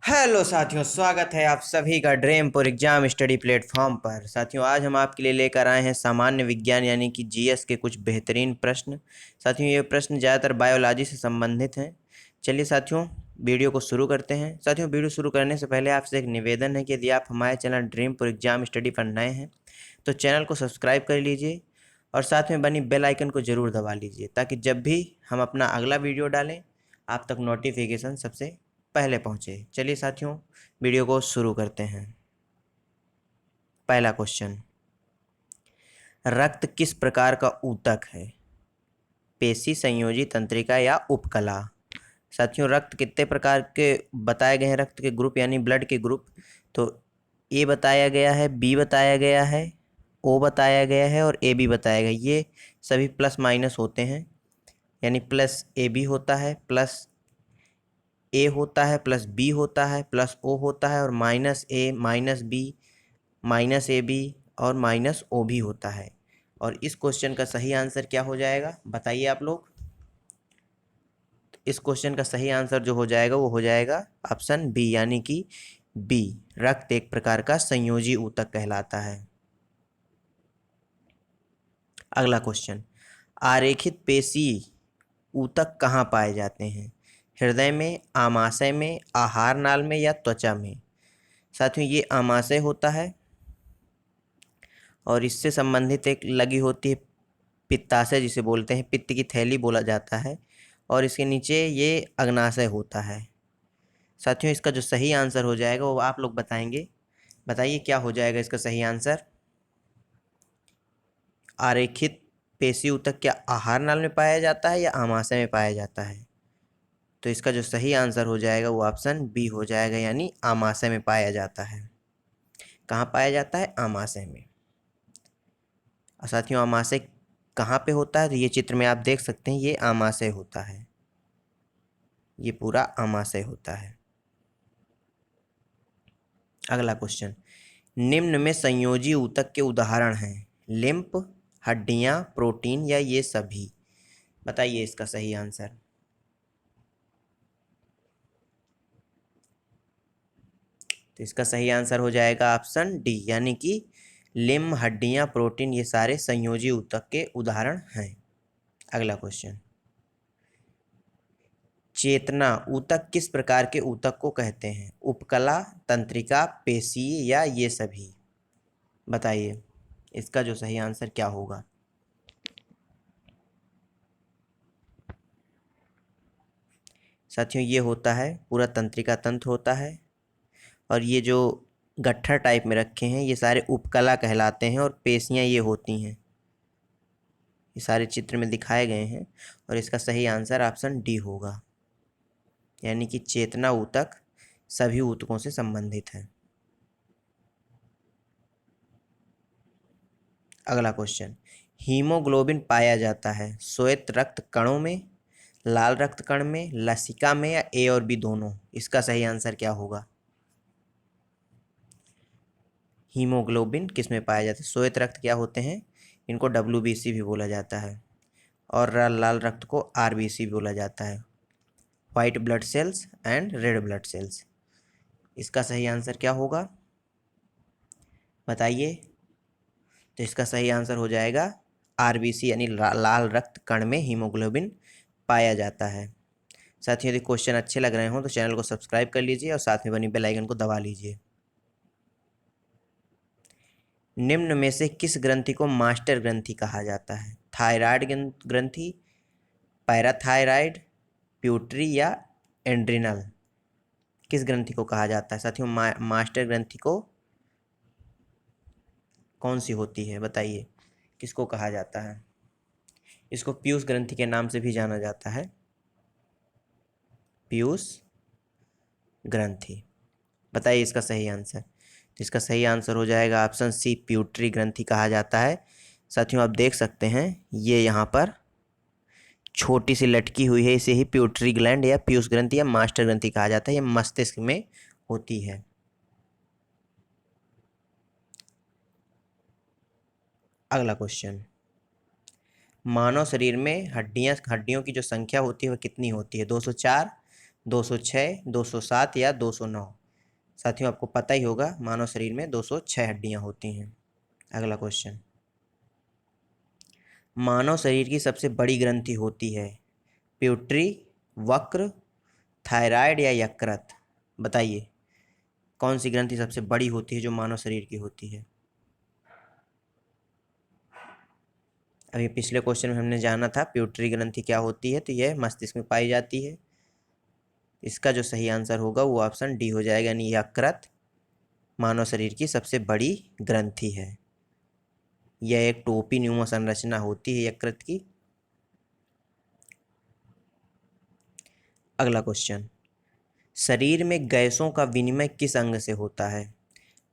Hello साथियों, स्वागत है आप सभी का ड्रीमपुर एग्जाम स्टडी प्लेटफॉर्म पर। साथियों, आज हम आपके लिए लेकर आए हैं सामान्य विज्ञान यानी कि जीएस के कुछ बेहतरीन प्रश्न। साथियों, ये प्रश्न ज़्यादातर बायोलॉजी से संबंधित हैं। चलिए साथियों, वीडियो को शुरू करते हैं। साथियों, वीडियो शुरू करने से पहले आपसे एक निवेदन है कि यदि आप हमारे चैनल ड्रीमपुर एग्जाम स्टडी पर नए हैं तो चैनल को सब्सक्राइब कर लीजिए और साथ में बनी बेल आइकन को ज़रूर दबा लीजिए ताकि जब भी हम अपना अगला वीडियो डालें आप तक नोटिफिकेशन सबसे पहले पहुंचे। चलिए साथियों, वीडियो को शुरू करते हैं। पहला क्वेश्चन, रक्त किस प्रकार का ऊतक है? पेशी, संयोजी, तंत्रिका या उपकला? साथियों, रक्त कितने प्रकार के बताए गए हैं? रक्त के ग्रुप यानी ब्लड के ग्रुप तो ए बताया गया है, बी बताया गया है, ओ बताया गया है और ए बी बताया गया। ये सभी प्लस माइनस होते हैं, यानी प्लस ए बी होता है, प्लस ए होता है, प्लस बी होता है, प्लस ओ होता है और minus A, minus B, minus A B और माइनस ओ भी होता है। और इस क्वेश्चन का सही आंसर क्या हो जाएगा बताइए आप लोग। इस क्वेश्चन का सही आंसर जो हो जाएगा वो हो जाएगा ऑप्शन बी, यानी कि बी, रक्त एक प्रकार का संयोजी ऊतक कहलाता है। अगला क्वेश्चन, आरेखित पेशी ऊतक कहाँ पाए जाते हैं? हृदय में, आमाशय में, आहार नाल में या त्वचा में? साथियों, ये आमाशय होता है और इससे संबंधित एक लगी होती है पित्ताशय, जिसे बोलते हैं पित्त की थैली बोला जाता है, और इसके नीचे ये अग्नाशय होता है। साथियों, इसका जो सही आंसर हो जाएगा वो आप लोग बताएंगे। बताइए क्या हो जाएगा इसका सही आंसर। आरेखित पेशी ऊतक क्या आहार नाल में पाया जाता है या आमाशय में पाया जाता है? तो इसका जो सही आंसर हो जाएगा वो ऑप्शन बी हो जाएगा, यानी आमाशय में पाया जाता है। कहाँ पाया जाता है? आमाशय में। और साथियों, आमाशय कहाँ पे होता है? तो ये चित्र में आप देख सकते हैं, ये आमाशय होता है, ये पूरा आमाशय होता है। अगला क्वेश्चन, निम्न में संयोजी ऊतक के उदाहरण हैं? लिम्फ, हड्डियां, प्रोटीन या ये सभी? बताइए इसका सही आंसर। तो इसका सही आंसर हो जाएगा ऑप्शन डी, यानी कि लिम्फ, हड्डियां, प्रोटीन ये सारे संयोजी ऊतक के उदाहरण हैं। अगला क्वेश्चन, चेतना ऊतक किस प्रकार के ऊतक को कहते हैं? उपकला, तंत्रिका, पेशीय या ये सभी? बताइए इसका जो सही आंसर क्या होगा। साथियों, ये होता है पूरा तंत्रिका तंत्र होता है, और ये जो गट्ठर टाइप में रखे हैं ये सारे उपकला कहलाते हैं, और पेशियाँ ये होती हैं, ये सारे चित्र में दिखाए गए हैं, और इसका सही आंसर ऑप्शन डी होगा, यानी कि चेतना ऊतक सभी ऊतकों से संबंधित है। अगला क्वेश्चन, हीमोग्लोबिन पाया जाता है श्वेत रक्त कणों में, लाल रक्त कण में, लसिका में या ए और बी दोनों? इसका सही आंसर क्या होगा। हीमोग्लोबिन किस में पाया जाता है? श्वेत रक्त क्या होते हैं? इनको डब्ल्यूबीसी भी बोला जाता है, और लाल रक्त को आरबीसी भी बोला जाता है, white blood cells and red blood cells. इसका सही आंसर क्या होगा बताइए। तो इसका सही आंसर हो जाएगा आरबीसी, यानी लाल रक्त कण में हीमोग्लोबिन पाया जाता है। साथियों, यदि क्वेश्चन अच्छे लग रहे हों तो चैनल को सब्सक्राइब कर लीजिए और साथ में बनी बेल आइकन को दबा लीजिए। निम्न में से किस ग्रंथि को मास्टर ग्रंथि कहा जाता है? थायराइड ग्रंथि, पैराथायराइड, प्यूटरी या एंड्रिनल? किस ग्रंथि को कहा जाता है साथियों? मास्टर ग्रंथि को कौन सी होती है बताइए, किसको कहा जाता है? इसको पीयूष ग्रंथि के नाम से भी जाना जाता है, पीयूष ग्रंथि। बताइए इसका सही आंसर। तो इसका सही आंसर हो जाएगा ऑप्शन सी, प्यूटरी ग्रंथि कहा जाता है। साथियों, आप देख सकते हैं ये यहाँ पर छोटी सी लटकी हुई है, इसे ही प्यूटरी ग्लैंड या पीयूष ग्रंथि या मास्टर ग्रंथि कहा जाता है, ये मस्तिष्क में होती है। अगला क्वेश्चन, मानव शरीर में हड्डियों की जो संख्या होती है वह कितनी होती है? 204, 206, 207 या 209? साथियों आपको पता ही होगा मानव शरीर में 206 हड्डियां होती हैं। अगला क्वेश्चन, मानव शरीर की सबसे बड़ी ग्रंथि होती है प्यूटरी, वक्र, थायराइड या यकृत? बताइए कौन सी ग्रंथि सबसे बड़ी होती है जो मानव शरीर की होती है? अभी पिछले क्वेश्चन में हमने जाना था प्यूटरी ग्रंथि क्या होती है, तो यह मस्तिष्क में पाई जाती है। इसका जो सही आंसर होगा वो ऑप्शन डी हो जाएगा, यानी यकृत मानव शरीर की सबसे बड़ी ग्रंथि है। यह एक टोपी नुमा संरचना होती है यकृत की। अगला क्वेश्चन, शरीर में गैसों का विनिमय किस अंग से होता है?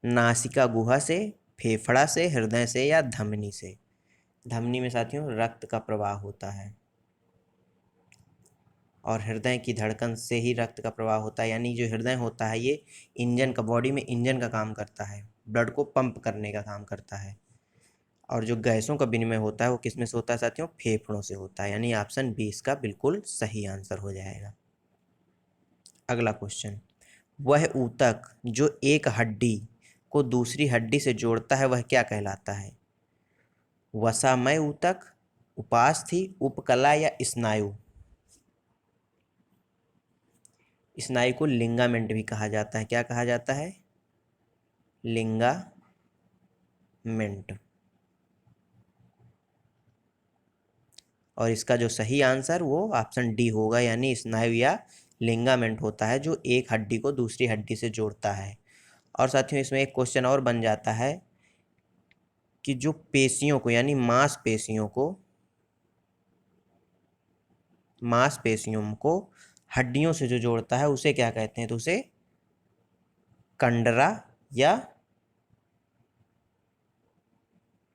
नासिका गुहा से, फेफड़ा से, हृदय से या धमनी से? धमनी में साथियों रक्त का प्रवाह होता है और हृदय की धड़कन से ही रक्त का प्रवाह होता है, यानी जो हृदय होता है ये इंजन का, बॉडी में इंजन का काम करता है, ब्लड को पंप करने का काम करता है। और जो गैसों का विनिमय होता है वो किस में से होता है साथियों? फेफड़ों से होता है, यानी ऑप्शन बी इसका बिल्कुल सही आंसर हो जाएगा। अगला क्वेश्चन, वह ऊतक जो एक हड्डी को दूसरी हड्डी से जोड़ता है वह क्या कहलाता है? वसामय ऊतक, उपास्थि, उपकला या स्नायु? स्नायु को लिंगामेंट भी कहा जाता है। क्या कहा जाता है? लिंगामेंट। और इसका जो सही आंसर वो ऑप्शन डी होगा, यानी स्नायु या लिंगामेंट होता है जो एक हड्डी को दूसरी हड्डी से जोड़ता है। और साथियों इसमें एक क्वेश्चन और बन जाता है कि जो पेशियों को, यानी मांसपेशियों को हड्डियों से जो जोड़ता है उसे क्या कहते हैं? तो उसे कंडरा या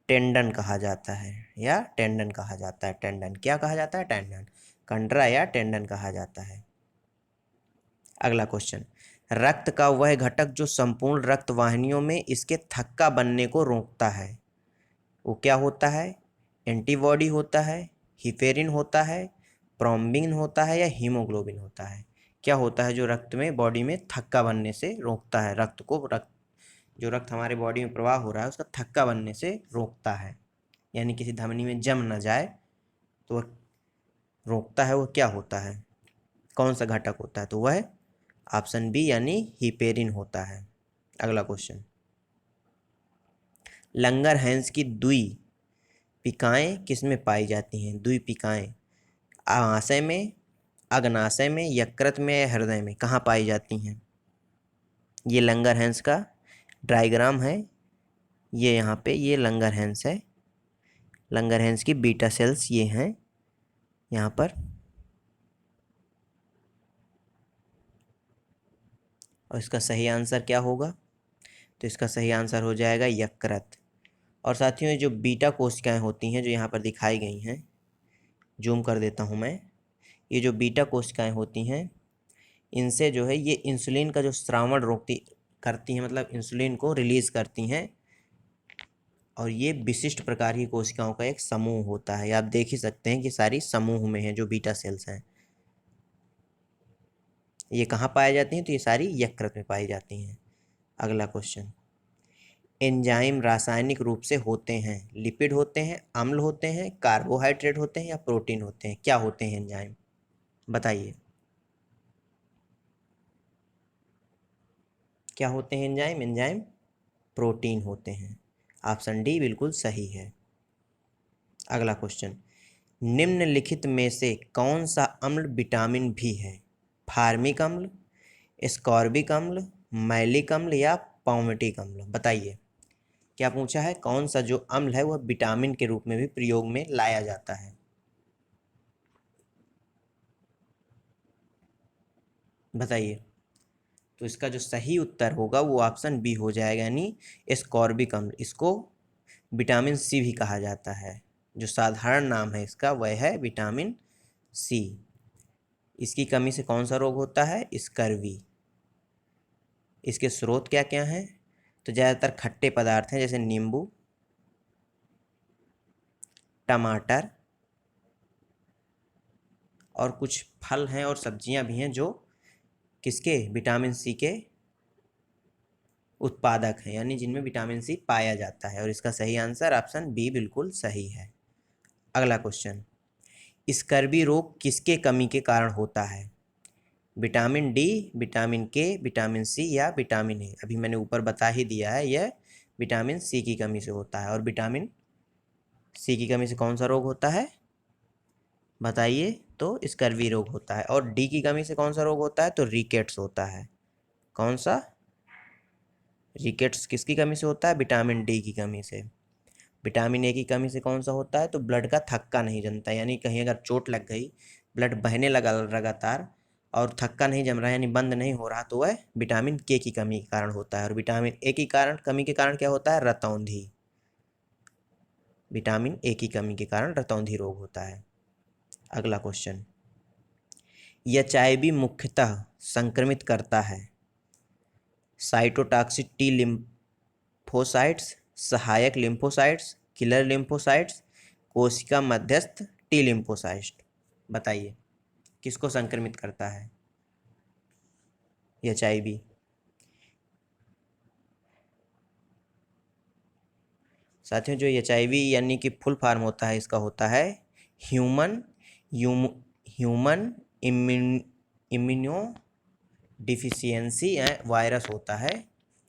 टेंडन कहा जाता है, या टेंडन कहा जाता है। टेंडन क्या कहा जाता है? टेंडन। कंडरा या टेंडन कहा जाता है। अगला क्वेश्चन, रक्त का वह घटक जो संपूर्ण रक्त वाहिनियों में इसके थक्का बनने को रोकता है वो क्या होता है? एंटीबॉडी होता है, हिफेरिन होता है, प्रोम्बिन होता है या हीमोग्लोबिन होता है? क्या होता है जो रक्त में, बॉडी में थक्का बनने से रोकता है? जो रक्त हमारे बॉडी में प्रवाह हो रहा है उसका थक्का बनने से रोकता है, यानी किसी धमनी में जम ना जाए तो वह रोकता है। वो क्या होता है? कौन सा घटक होता है? तो वह ऑप्शन बी यानी हिपेरिन होता है। अगला क्वेश्चन, लंगरहैंस की दुई पिकाएँ किस में पाई जाती हैं? दुई पिकाएँ आमाशय में, अग्नाशय में, यकृत में या हृदय में? कहाँ पाई जाती हैं? ये लंगरहैंस का डायग्राम है। ये यहाँ पे ये लंगरहैंस है। लंगरहैंस की बीटा सेल्स ये हैं यहाँ पर। और इसका सही आंसर क्या होगा? तो इसका सही आंसर हो जाएगा यकृत। और साथियों ये जो बीटा कोशिकाएं होती हैं जो यहाँ पर दिखाई गई हैं, जूम कर देता हूँ मैं, ये जो बीटा कोशिकाएं होती हैं इनसे जो है ये इंसुलिन का जो स्रावण रोकती करती हैं, मतलब इंसुलिन को रिलीज करती हैं। और ये विशिष्ट प्रकार की कोशिकाओं का एक समूह होता है। आप देख ही सकते हैं कि सारी समूह में है जो बीटा सेल्स हैं। ये कहाँ पाई जाती हैं? तो ये सारी यकृत में पाई जाती हैं। अगला क्वेश्चन, एंजाइम रासायनिक रूप से होते हैं, लिपिड होते हैं, अम्ल होते हैं, कार्बोहाइड्रेट होते हैं या प्रोटीन होते हैं? क्या होते हैं एंजाइम? बताइए क्या होते हैं एंजाइम? एंजाइम प्रोटीन होते हैं। ऑप्शन डी बिल्कुल सही है। अगला क्वेश्चन, निम्नलिखित में से कौन सा अम्ल विटामिन भी है? फार्मिक अम्ल, एस्कॉर्बिक अम्ल, मैलिक अम्ल या पाउमेटिक अम्ल? बताइए क्या पूछा है? कौन सा जो अम्ल है वह विटामिन के रूप में भी प्रयोग में लाया जाता है? बताइए। तो इसका जो सही उत्तर होगा वो ऑप्शन बी हो जाएगा, यानी एस्कॉर्बिक अम्ल। इसको विटामिन सी भी कहा जाता है। जो साधारण नाम है इसका वह है विटामिन सी। इसकी कमी से कौन सा रोग होता है? स्कर्वी। इसके स्रोत क्या क्या हैं? तो ज़्यादातर खट्टे पदार्थ हैं जैसे नींबू, टमाटर, और कुछ फल हैं और सब्जियां भी हैं जो किसके? विटामिन सी के उत्पादक हैं, यानी जिनमें विटामिन सी पाया जाता है। और इसका सही आंसर ऑप्शन बी बिल्कुल सही है। अगला क्वेश्चन, स्कर्वी रोग किसके कमी के कारण होता है? विटामिन डी, विटामिन के, विटामिन सी या विटामिन ए? अभी मैंने ऊपर बता ही दिया है, यह विटामिन सी की कमी से होता है। और विटामिन सी की कमी से कौन सा रोग होता है बताइए? तो स्कर्वी रोग होता है। और डी की कमी से कौन सा रोग होता है? तो रिकेट्स होता है। कौन सा? रिकेट्स किसकी कमी से होता है? विटामिन डी की कमी से। विटामिन ए की कमी से कौन सा होता है? तो ब्लड का थक्का नहीं जमता, यानी कहीं अगर चोट लग गई, ब्लड बहने लगा लगातार और थक्का नहीं जम रहा यानी बंद नहीं हो रहा, तो वह विटामिन के की कमी के कारण होता है। और विटामिन ए की कमी के कारण क्या होता है? रतौंधी। विटामिन ए की कमी के कारण रतौंधी रोग होता है। अगला क्वेश्चन, एचआईवी मुख्यतः संक्रमित करता है साइटोटॉक्सिक टी लिम्फोसाइट्स, सहायक लिम्फोसाइट्स, किलर लिम्फोसाइट्स, कोशिका मध्यस्थ टी लिम्फोसाइट्स? बताइए किसको संक्रमित करता है एचआईवी? साथियों, जो एचआईवी यानी कि फुल फॉर्म होता है इसका होता है human human immuno deficiency virus होता है,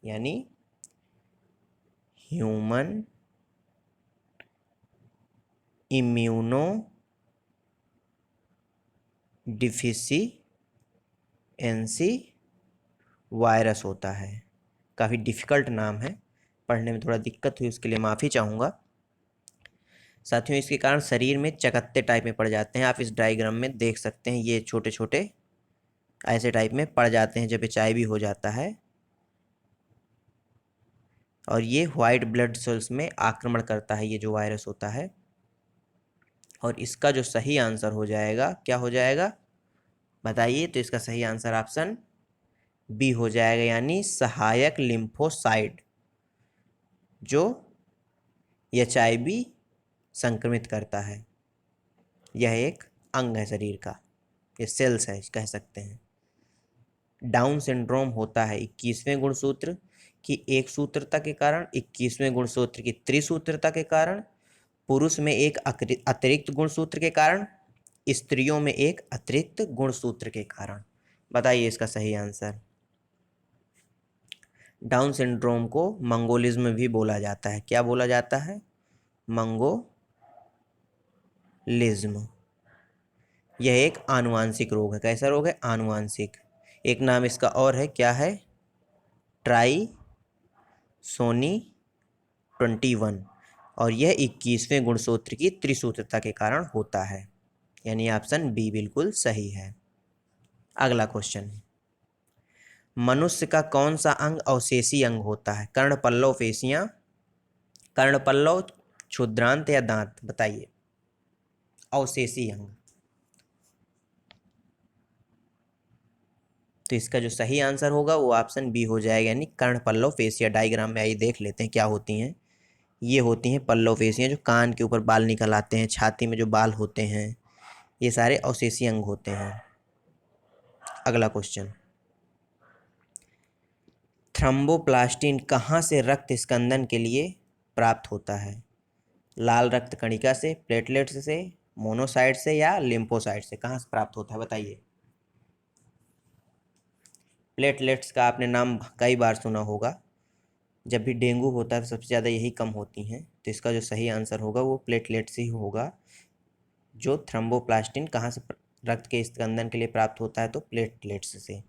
यानी ह्यूमन इम्यूनो डिफिशियंसी वायरस होता है। काफ़ी डिफ़िकल्ट नाम है, पढ़ने में थोड़ा दिक्कत हुई, उसके लिए माफ़ी चाहूँगा। साथियों, इसके कारण शरीर में चकत्ते टाइप में पड़ जाते हैं। आप इस डायग्राम में देख सकते हैं, ये छोटे छोटे ऐसे टाइप में पड़ जाते हैं जब एचआईवी हो जाता है। और ये वाइट ब्लड सेल्स में आक्रमण करता है, ये जो वायरस होता है। और इसका जो सही आंसर हो जाएगा, क्या हो जाएगा बताइए? तो इसका सही आंसर ऑप्शन बी हो जाएगा, यानी सहायक लिम्फोसाइट, जो एचआईवी संक्रमित करता है। यह एक अंग है शरीर का, ये सेल्स है कह सकते हैं। डाउन सिंड्रोम होता है 21वें गुणसूत्र की एक सूत्रता के कारण, 21वें गुणसूत्र की त्रिसूत्रता के कारण, पुरुष में एक अतिरिक्त गुणसूत्र के कारण, स्त्रियों में एक अतिरिक्त गुणसूत्र के कारण। बताइए इसका सही आंसर। डाउन सिंड्रोम को मंगोलिज्म भी बोला जाता है। क्या बोला जाता है? मंगोलिज्म। यह एक आनुवांशिक रोग है। कैसा रोग है? आनुवांशिक। एक नाम इसका और है, क्या है? ट्राइसोमी 21। और यह 21वें गुणसूत्र की त्रिसूत्रता के कारण होता है, यानी ऑप्शन बी बिल्कुल सही है। अगला क्वेश्चन, मनुष्य का कौन सा अंग अवशेषी अंग होता है? कर्णपल्लव पेशियां, कर्णपल्लव, क्षुद्रांत या दांत? बताइए अवशेषी अंग। तो इसका जो सही आंसर होगा वो ऑप्शन बी हो जाएगा, यानी कर्णपल्लव पेशियां। डायग्राम में आइए देख लेते हैं क्या होती हैं। ये होती हैं पल्लव पेशियां, जो कान के ऊपर बाल निकल आते हैं, छाती में जो बाल होते हैं, ये सारे अवशेषी अंग होते हैं। अगला क्वेश्चन, थ्रोम्बोप्लास्टिन कहाँ से रक्त स्कंदन के लिए प्राप्त होता है? लाल रक्त कणिका से, प्लेटलेट्स से, मोनोसाइट से या लिम्फोसाइट से? कहाँ से प्राप्त होता है बताइए? प्लेटलेट्स का आपने नाम कई बार सुना होगा। जब भी डेंगू होता है तो सबसे ज़्यादा यही कम होती हैं, तो इसका जो सही आंसर होगा वो प्लेटलेट्स ही होगा। जो थ्रोम्बोप्लास्टिन कहाँ से रक्त के स्कंदन के लिए प्राप्त होता है? तो प्लेटलेट्स से।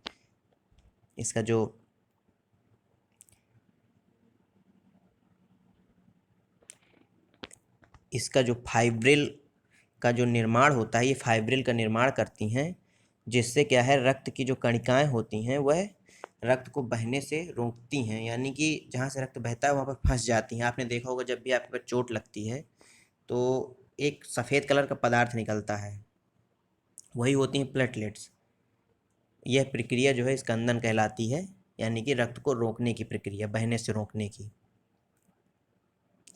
इसका जो फाइब्रिल का जो निर्माण होता है, ये फाइब्रिल का निर्माण करती हैं, जिससे क्या है, रक्त की जो कणिकाएं होती हैं वह रक्त को बहने से रोकती हैं, यानी कि जहाँ से रक्त बहता है वहाँ पर फंस जाती हैं। आपने देखा होगा जब भी आपके पर चोट लगती है तो एक सफ़ेद कलर का पदार्थ निकलता है, वही होती हैं प्लेटलेट्स। यह प्रक्रिया जो है स्कंदन कहलाती है, यानी कि रक्त को रोकने की प्रक्रिया, बहने से रोकने की।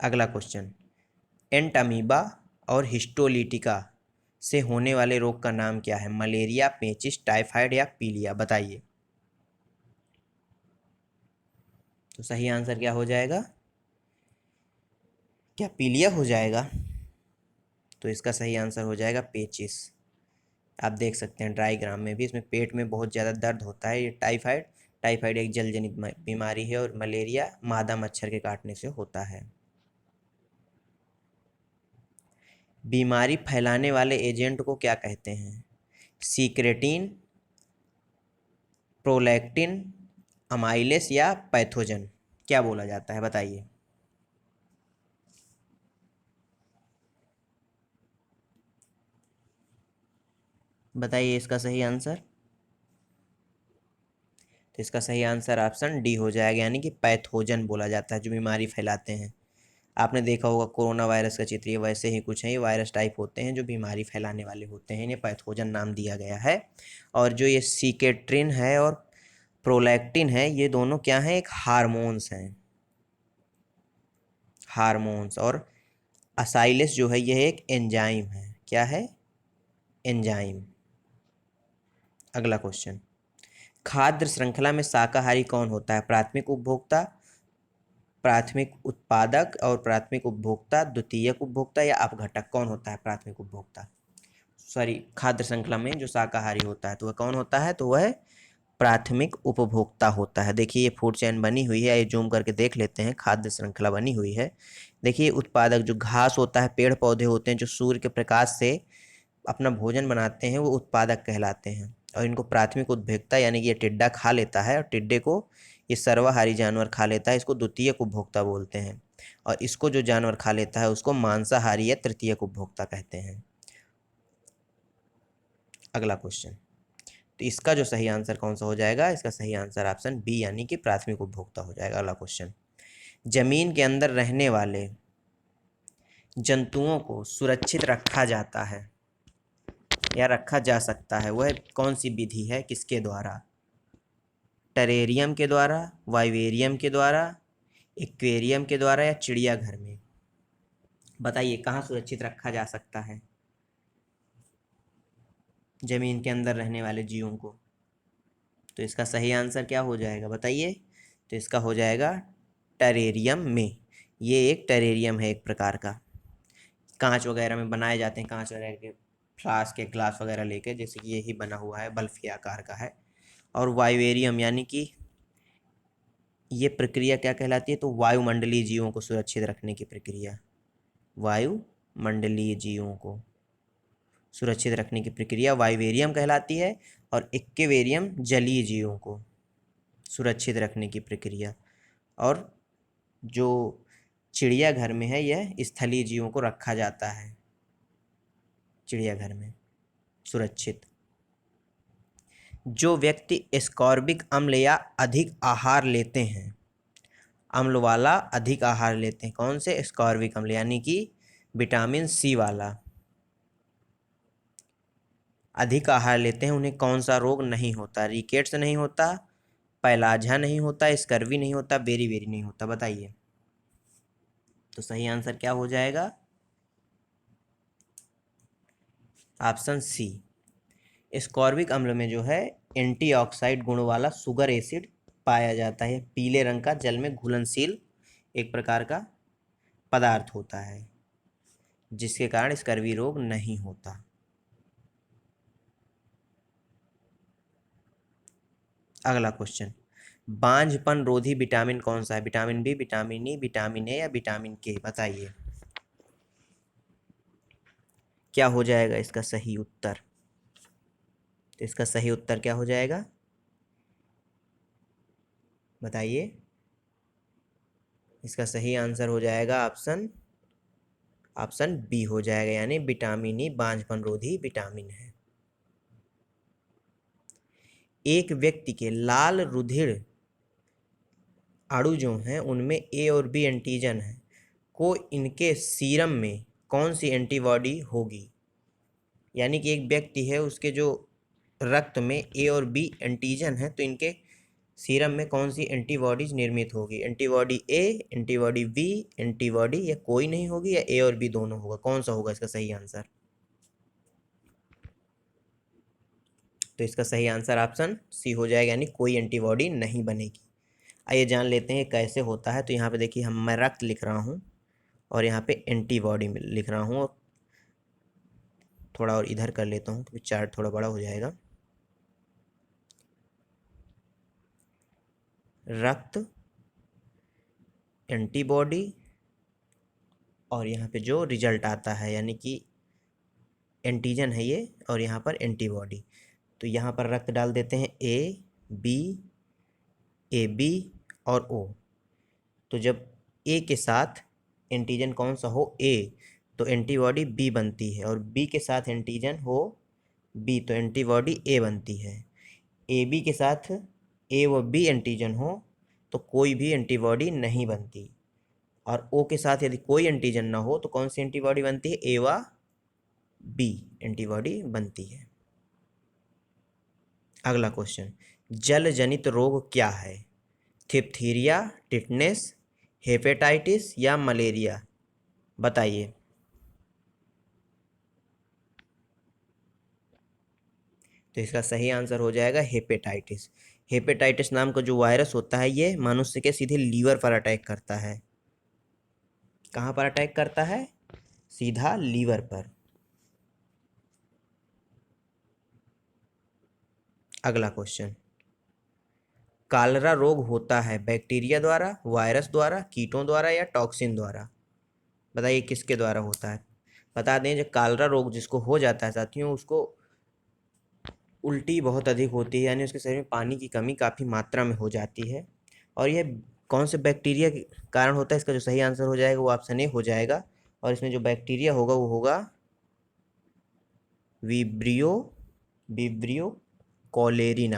अगला क्वेश्चन, एंटामीबा और हिस्टोलिटिका से होने वाले रोग का नाम क्या है? मलेरिया, पेचिस, टाइफाइड या पीलिया? बताइए। तो सही आंसर क्या हो जाएगा? क्या पीलिया हो जाएगा? तो इसका सही आंसर हो जाएगा पेचिस। आप देख सकते हैं डायग्राम में भी, इसमें पेट में बहुत ज़्यादा दर्द होता है। ये टाइफाइड टाइफाइड एक जलजनित बीमारी है और मलेरिया मादा मच्छर के काटने से होता है। बीमारी फैलाने वाले एजेंट को क्या कहते हैं? सीक्रेटिन, प्रोलैक्टिन, अमाइलेस या पैथोजन, क्या बोला जाता है बताइए? बताइए इसका सही आंसर। तो इसका सही आंसर ऑप्शन डी हो जाएगा, यानी कि पैथोजन बोला जाता है, जो बीमारी फैलाते हैं। आपने देखा होगा कोरोना वायरस का चित्र, ये वैसे ही कुछ है। ये वायरस टाइप होते हैं जो बीमारी फैलाने वाले होते हैं, इन्हें पैथोजन नाम दिया गया है। और जो ये सीकेट्रिन है और प्रोलैक्टिन है, ये दोनों क्या हैं? एक हार्मोन्स हैं, हार्मोन्स। और असाइलेस जो है यह एक एंजाइम है। क्या है? एंजाइम। अगला क्वेश्चन, खाद्य श्रृंखला में शाकाहारी कौन होता है? प्राथमिक उपभोक्ता, प्राथमिक उत्पादक और प्राथमिक उपभोक्ता, द्वितीयक उपभोक्ता या अपघटक? कौन होता है प्राथमिक उपभोक्ता? सॉरी, खाद्य श्रृंखला में जो शाकाहारी होता है तो वह कौन होता है? तो वह प्राथमिक उपभोक्ता होता है। देखिए ये फूड चेन बनी हुई है, ये जूम करके देख लेते हैं। खाद्य श्रृंखला बनी हुई है। देखिए उत्पादक जो घास होता है, पेड़ पौधे होते हैं जो सूर्य के प्रकाश से अपना भोजन बनाते हैं, वो उत्पादक कहलाते हैं। और इनको प्राथमिक उपभोक्ता, यानी कि ये टिड्डा खा लेता है और टिड्डे को ये सर्वाहारी जानवर खा लेता है, इसको द्वितीयक उपभोक्ता बोलते हैं। और इसको जो जानवर खा लेता है उसको मांसाहारी या तृतीयक उपभोक्ता कहते हैं। अगला क्वेश्चन, तो इसका जो सही आंसर कौन सा हो जाएगा? इसका सही आंसर ऑप्शन बी, यानी कि प्राथमिक उपभोक्ता हो जाएगा। अगला क्वेश्चन, जमीन के अंदर रहने वाले जंतुओं को सुरक्षित रखा जाता है या रखा जा सकता है, वह कौन सी विधि है? किसके द्वारा? टेरेरियम के द्वारा, वाइवेरियम के द्वारा, एक्वेरियम के द्वारा या चिड़ियाघर में? बताइए कहाँ सुरक्षित रखा जा सकता है जमीन के अंदर रहने वाले जीवों को? तो इसका सही आंसर क्या हो जाएगा बताइए? तो इसका हो जाएगा टेरेरियम में। ये एक टेरेरियम है एक प्रकार का, कांच वगैरह में बनाए जाते हैं, कांच वगैरह के फ्लास्क के ग्लास वगैरह लेके, जैसे कि यही बना हुआ है, बल्फी आकार का है। और वाइवेरियम, यानी कि ये प्रक्रिया क्या कहलाती है? तो वायुमंडलीय जीवों को सुरक्षित रखने की प्रक्रिया, वायुमंडलीय जीवों को सुरक्षित रखने की प्रक्रिया वाइवेरियम कहलाती है। और एक्वेरियम जलीय जीवों को सुरक्षित रखने की प्रक्रिया। और जो चिड़ियाघर में है, यह स्थलीय जीवों को रखा जाता है चिड़ियाघर में सुरक्षित। जो व्यक्ति एस्कॉर्बिक अम्ल या अधिक आहार लेते हैं, अम्ल वाला अधिक आहार लेते हैं, कौन से? एस्कॉर्बिक अम्ल, यानी कि विटामिन सी वाला अधिक आहार लेते हैं, उन्हें कौन सा रोग नहीं होता? रिकेट्स नहीं होता, पैलाझा नहीं होता, स्कर्वी नहीं होता, बेरी बेरी नहीं होता? बताइए। तो सही आंसर क्या हो जाएगा? Option C. एस्कॉर्बिक अम्ल में जो है एंटीऑक्साइड गुण वाला सुगर एसिड पाया जाता है। पीले रंग का जल में घुलनशील एक प्रकार का पदार्थ होता है, जिसके कारण स्कर्वी रोग नहीं होता। अगला क्वेश्चन, बांझपन रोधी विटामिन कौन सा है? Vitamin B, vitamin E, vitamin A या विटामिन के? बताइए क्या हो जाएगा इसका सही उत्तर? तो इसका सही उत्तर क्या हो जाएगा बताइए? इसका सही आंसर हो जाएगा ऑप्शन ऑप्शन बी हो जाएगा, यानी विटामिन ई बांझपन रोधी विटामिन है। एक व्यक्ति के लाल रुधिर अणु जो हैं उनमें ए और बी एंटीजन है, को इनके सीरम में कौन सी एंटीबॉडी होगी? यानी कि एक व्यक्ति है, उसके जो रक्त में ए और बी एंटीजन है, तो इनके सीरम में कौन सी एंटीबॉडीज निर्मित होगी? एंटीबॉडी ए, एंटीबॉडी बी, एंटीबॉडी या कोई नहीं होगी, या ए और बी दोनों होगा? कौन सा होगा इसका सही आंसर? तो इसका सही आंसर ऑप्शन सी हो जाएगा, यानी कोई एंटीबॉडी नहीं बनेगी। आइए जान लेते हैं कैसे होता है। तो यहाँ पे देखिए मैं रक्त लिख रहा हूँ और यहाँ पे एंटीबॉडी लिख रहा हूँ, और थोड़ा और इधर कर लेता हूँ क्योंकि चार्ट थोड़ा बड़ा हो जाएगा। रक्त, एंटीबॉडी, और यहाँ पे जो रिजल्ट आता है यानी कि एंटीजन है ये, और यहाँ पर एंटीबॉडी। तो यहाँ पर रक्त डाल देते हैं ए बी और ओ। तो जब ए के साथ एंटीजन कौन सा हो, ए, तो एंटीबॉडी बी बनती है, और बी के साथ एंटीजन हो बी तो एंटीबॉडी ए बनती है। ए बी के साथ ए व बी एंटीजन हो तो कोई भी एंटीबॉडी नहीं बनती, और ओ के साथ यदि कोई एंटीजन ना हो तो कौन सी एंटीबॉडी बनती है, ए व बी एंटीबॉडी बनती है। अगला क्वेश्चन, जल जनित रोग क्या है? डिप्थीरिया, टिटनेस, हेपेटाइटिस या मलेरिया? बताइए। तो इसका सही आंसर हो जाएगा हेपेटाइटिस। हेपेटाइटिस नाम का जो वायरस होता है ये मनुष्य के सीधे लीवर पर अटैक करता है। कहाँ पर अटैक करता है? सीधा लीवर पर। अगला क्वेश्चन, कालरा रोग होता है बैक्टीरिया द्वारा, वायरस द्वारा, कीटों द्वारा या टॉक्सिन द्वारा? बताइए किसके द्वारा होता है। बता दें जो कालरा रोग जिसको हो जाता है साथियों, उसको उल्टी बहुत अधिक होती है, यानी उसके शरीर में पानी की कमी काफ़ी मात्रा में हो जाती है। और यह कौन से बैक्टीरिया के कारण होता है? इसका जो सही आंसर हो जाएगा वो ऑप्शन ए हो जाएगा, और इसमें जो बैक्टीरिया होगा वो होगा विब्रियो कॉलेरी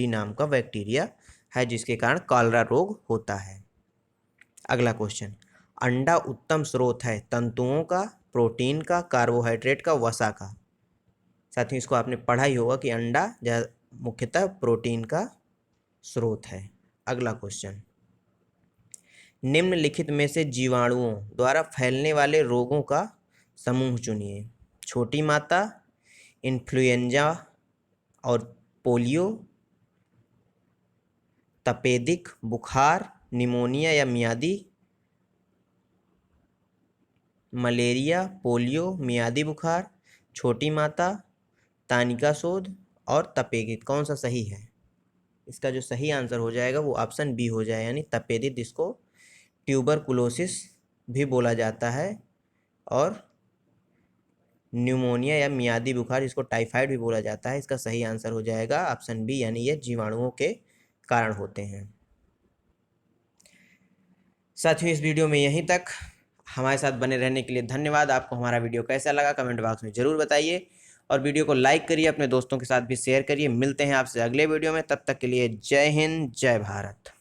नाम का बैक्टीरिया है जिसके कारण कालरा रोग होता है। अगला क्वेश्चन, अंडा उत्तम स्रोत है तंतुओं का, प्रोटीन का, कार्बोहाइड्रेट का, वसा का? साथियों इसको आपने पढ़ा ही होगा कि अंडा मुख्यतः प्रोटीन का स्रोत है। अगला क्वेश्चन, निम्नलिखित में से जीवाणुओं द्वारा फैलने वाले रोगों का समूह चुनिए। छोटी माता, इन्फ्लुएंजा और पोलियो, तपेदिक, बुखार, निमोनिया या मियादी? मलेरिया, पोलियो, मियादी बुखार, छोटी माता, तानिका शोध और तपेदिक, कौन सा सही है? इसका जो सही आंसर हो जाएगा वो ऑप्शन बी हो जाए, यानी तपेदिक, जिसको ट्यूबरकुलोसिस भी बोला जाता है, और न्यूमोनिया या मियादी बुखार जिसको टाइफाइड भी बोला जाता है। इसका सही आंसर हो जाएगा ऑप्शन बी, यानी ये जीवाणुओं के कारण होते हैं। साथियों इस वीडियो में यहीं तक। हमारे साथ बने रहने के लिए धन्यवाद। आपको हमारा वीडियो कैसा लगा कमेंट बॉक्स में ज़रूर बताइए, और वीडियो को लाइक करिए, अपने दोस्तों के साथ भी शेयर करिए। मिलते हैं आपसे अगले वीडियो में, तब तक के लिए जय हिंद, जय भारत।